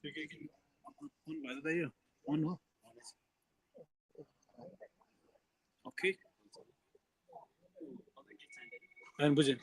Okay. And budget.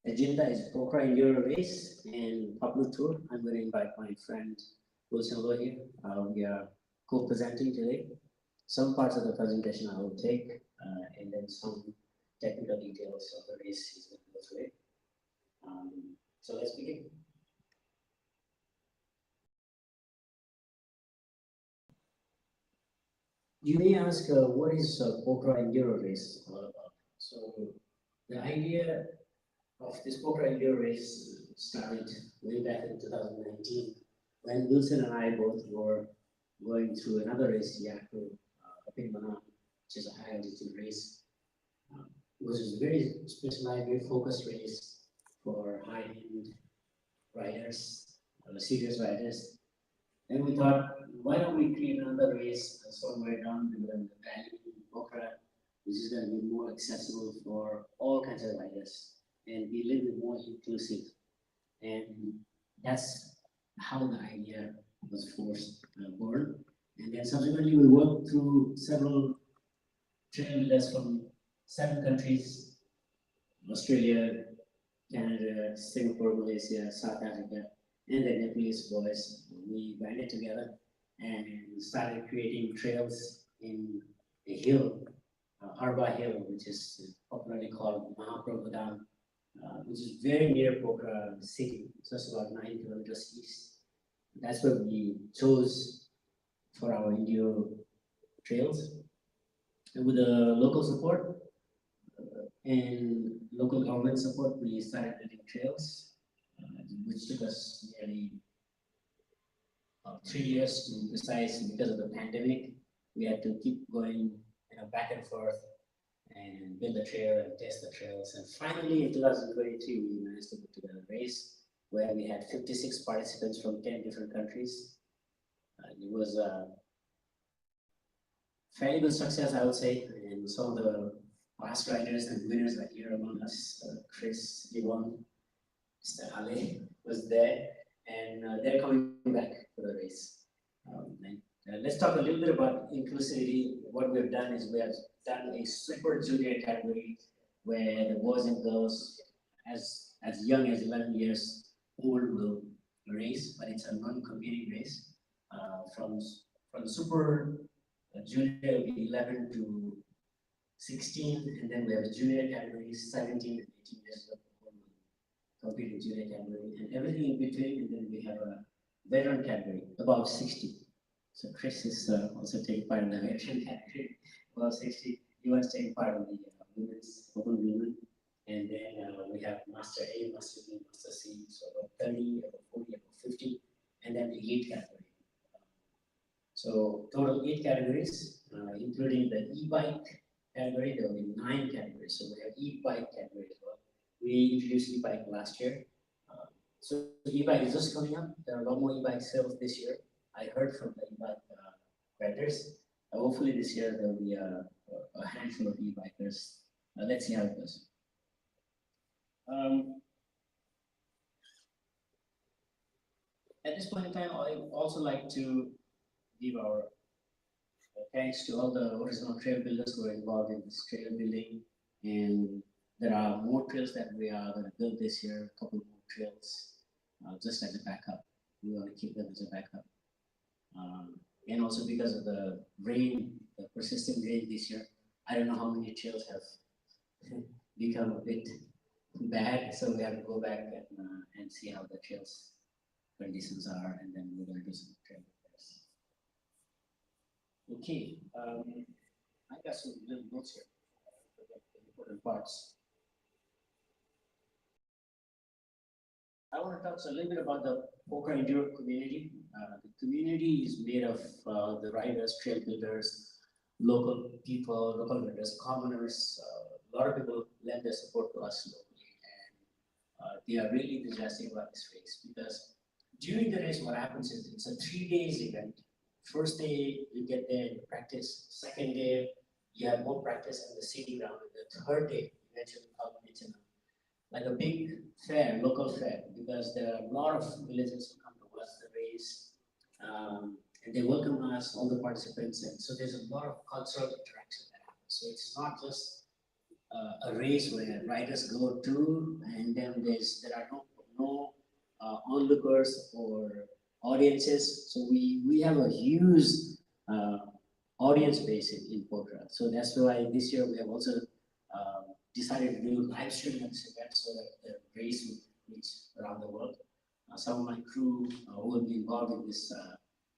Agenda is Pokhara Enduro Race and Public Tour. I'm going to invite my friend Wilson here. We are co-presenting today. Some parts of the presentation I will take, and then some technical details of the race is going to go through it. So let's begin. You may ask, what is Pokhara Enduro Race all about? So the idea of this Pokhara Enduro Race started way back in 2019 when Wilson and I both were going through another race, Yaku, up in Manam, which is a high altitude race. It was a very specialized, very focused race for high-end riders, serious riders. And we thought, why don't we create another race somewhere down the valley in Pokhara, which is going to be more accessible for all kinds of riders and be a little bit more inclusive. And that's how the idea was born. And then subsequently, we worked through several trail leaders from 7 countries: Australia, Canada, Singapore, Malaysia, South Africa, and the Nepalese boys. We banded together and started creating trails in a hill, Arba Hill, which is popularly called Mahaprabhudam, which is very near Pokhara city, just about 9 kilometers east. That's where we chose for our Enduro trails. And with the local support and local government support, we started building trails, which took us nearly 3 years to be precise because of the pandemic. We had to keep going, back and forth and build the trail and test the trails. And finally, in 2023, we managed to put together a race. where we had 56 participants from 10 different countries. It was a fairly good success, I would say, and some of the past riders and winners are here among us. Chris, Yvonne, Mr. Ale was there, and they're coming back for the race. Let's talk a little bit about inclusivity. What we've done is we have done a super junior category where the boys and girls as young as 11 years old will race, but it's a non-competing race. From super junior will be 11 to 16, and then we have a junior category, 17 and 18 years old will compete in junior category, and everything in between, and then we have a veteran category, above 60. So Chris is also taking part in the veteran category, above 60. He was taking part in the women's open women, and then we have Master A, Master B, Master C, so about 30, about 40, about 50, and then the elite category. So total 8 categories, including the e-bike category. There will be 9 categories. So we have e-bike category as well. We introduced e-bike last year. So e-bike is just coming up. There are a lot more e-bike sales this year. I heard from the e-bike vendors. Hopefully this year there will be a handful of e-bikers. Let's see how it goes. At this point in time, I also like to give our thanks to all the original trail builders who are involved in this trail building. And there are more trails that we are going to build this year, a couple more trails, just as a backup. We want to keep them as a backup. And also because of the rain, the persistent rain this year, I don't know how many trails have become a bit bad, so we have to go back and see how the trails conditions are, and then we're going to do some trail repairs. Okay, I got some little notes here for the important parts. I want to talk a little bit about the Pokhara Enduro community. The community is made of the riders, trail builders, local people, local vendors, commoners. A lot of people lend their support to us locally, and they are really enthusiastic about this race because during the race, what happens is it's a 3 days event. First day, you get there, you practice. Second day, you have more practice on the city ground. And the third day, eventually culminates in like a big fair, local fair, because there are a lot of villagers who come to watch the race. And they welcome us, all the participants. And so there's a lot of cultural interaction that happens. So it's not just a race where riders go to, and then there are no onlookers or audiences. So we have a huge audience base in Pokhara. So that's why this year we have also decided to do live streaming of this event so that the race will reach around the world. Some of my crew who will be involved in this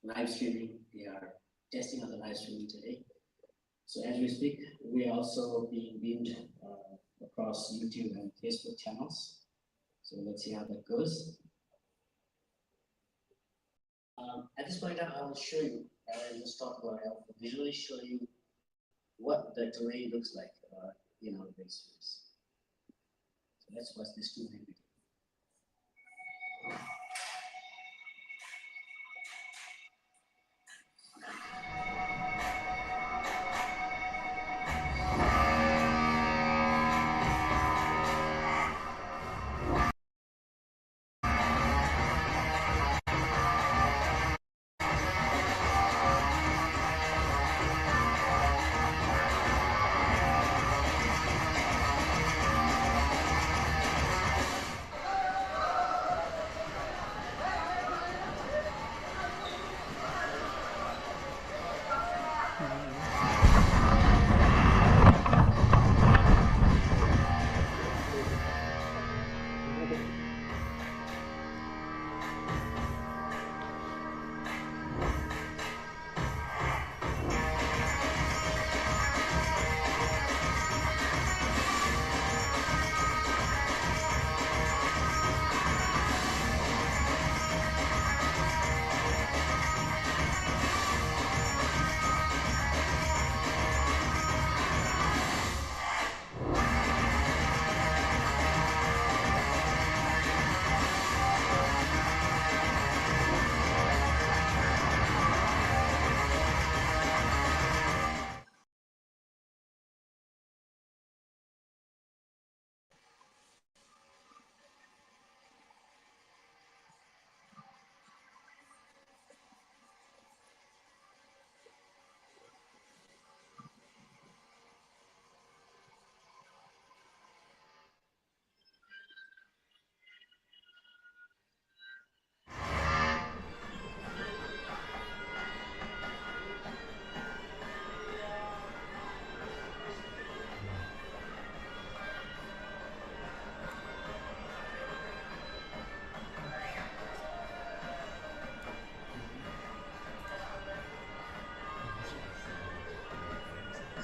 live streaming, they are testing on the live streaming today. So as we speak, we are also being beamed across YouTube and Facebook channels. So let's see how that goes. At this point in time, I will show you, I will just talk about it, I will visually show you what the terrain looks like in our race. So let's watch this 2-minute video.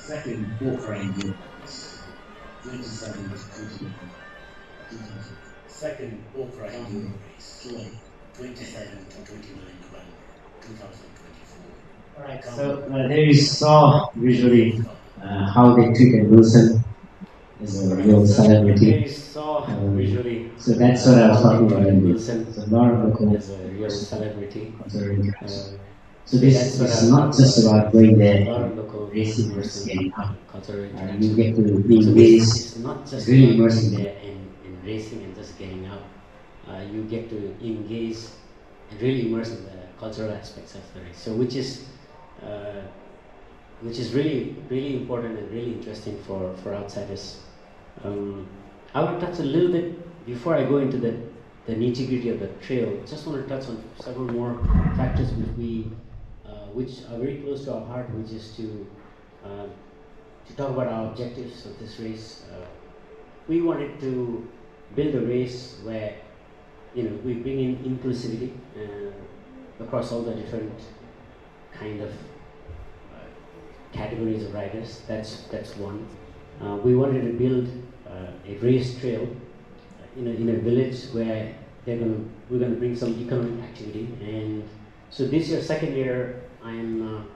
second Pokhara Enduro Race, 27 to 29. Second Pokhara Enduro Race, July 27 to 29 November 2024. Alright, so there you saw visually how they treated Wilson as a real celebrity. So that's what I was talking about earlier. So a lot of local as a real celebrity. So this is not just about going there and racing and just getting up. You get to engage, it's really immersing there in racing and just getting up. You get to engage and really immerse in the cultural aspects of the race. So which is really important and really interesting for outsiders. I want to touch a little bit before I go into the nitty-gritty of the trail. Just want to touch on several more factors which are very close to our heart, which is to talk about our objectives of this race. We wanted to build a race where we bring in inclusivity across all the different kind of categories of riders. That's one. We wanted to build a race trail in a village where we're gonna bring some economic activity. And so this year, second year, I am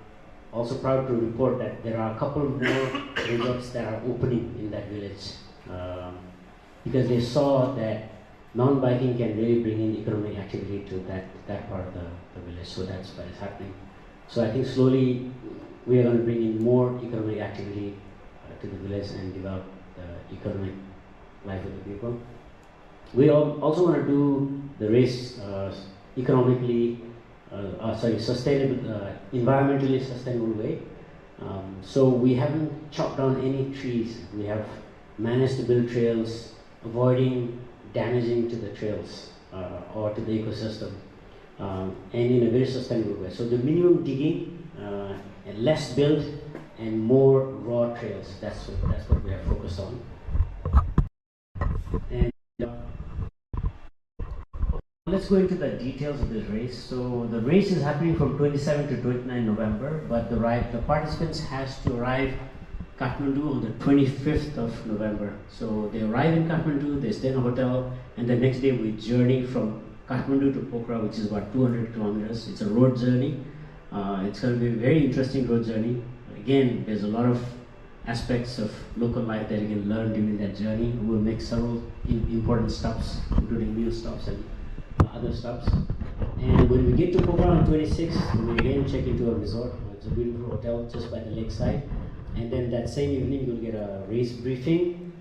also proud to report that there are a couple more resorts that are opening in that village because they saw that mountain biking can really bring in economic activity to that part of the village. So that's what is happening. So I think slowly we are going to bring in more economic activity to the village and develop the economic life of the people. We also want to do the race economically, sustainable, environmentally sustainable way. So we haven't chopped down any trees. We have managed to build trails, avoiding damaging to the trails or to the ecosystem, and in a very sustainable way. So the minimum digging, and less build, and more raw trails. That's what we are focused on. And let's go into the details of this race. So the race is happening from 27 to 29 November, but the participants has to arrive Kathmandu on the 25th of November. So they arrive in Kathmandu, they stay in a hotel, and the next day we journey from Kathmandu to Pokhara, which is about 200 kilometers. It's a road journey. It's going to be a very interesting road journey. Again, there's a lot of aspects of local life that you can learn during that journey. We'll make several important stops, including meal stops and other stops. And when we get to Pokhara on 26th, we again check into a resort. It's a beautiful hotel just by the lakeside. And then that same evening, you'll get a race briefing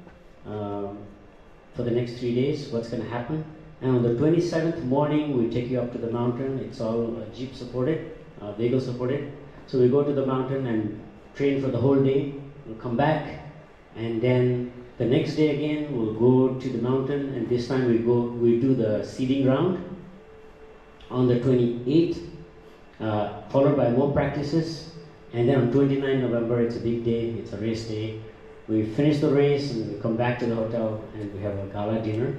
for the next 3 days, what's going to happen. And on the 27th morning, we take you up to the mountain. It's all jeep supported, vehicle supported. So we go to the mountain and train for the whole day. We'll come back, and then the next day again, we'll go to the mountain, and this time we do the seeding round on the 28th, followed by more practices. And then on 29 November, it's a big day, it's a race day. We finish the race and we come back to the hotel and we have a gala dinner.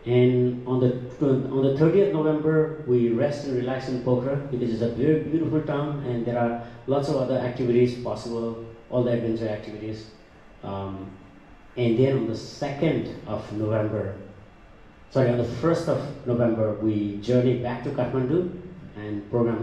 And on the 30th November, we rest and relax in Pokhara because it's a very beautiful town and there are lots of other activities possible, all the adventure activities. And then on the 2nd of November, on the 1st of November, we journey back to Kathmandu and program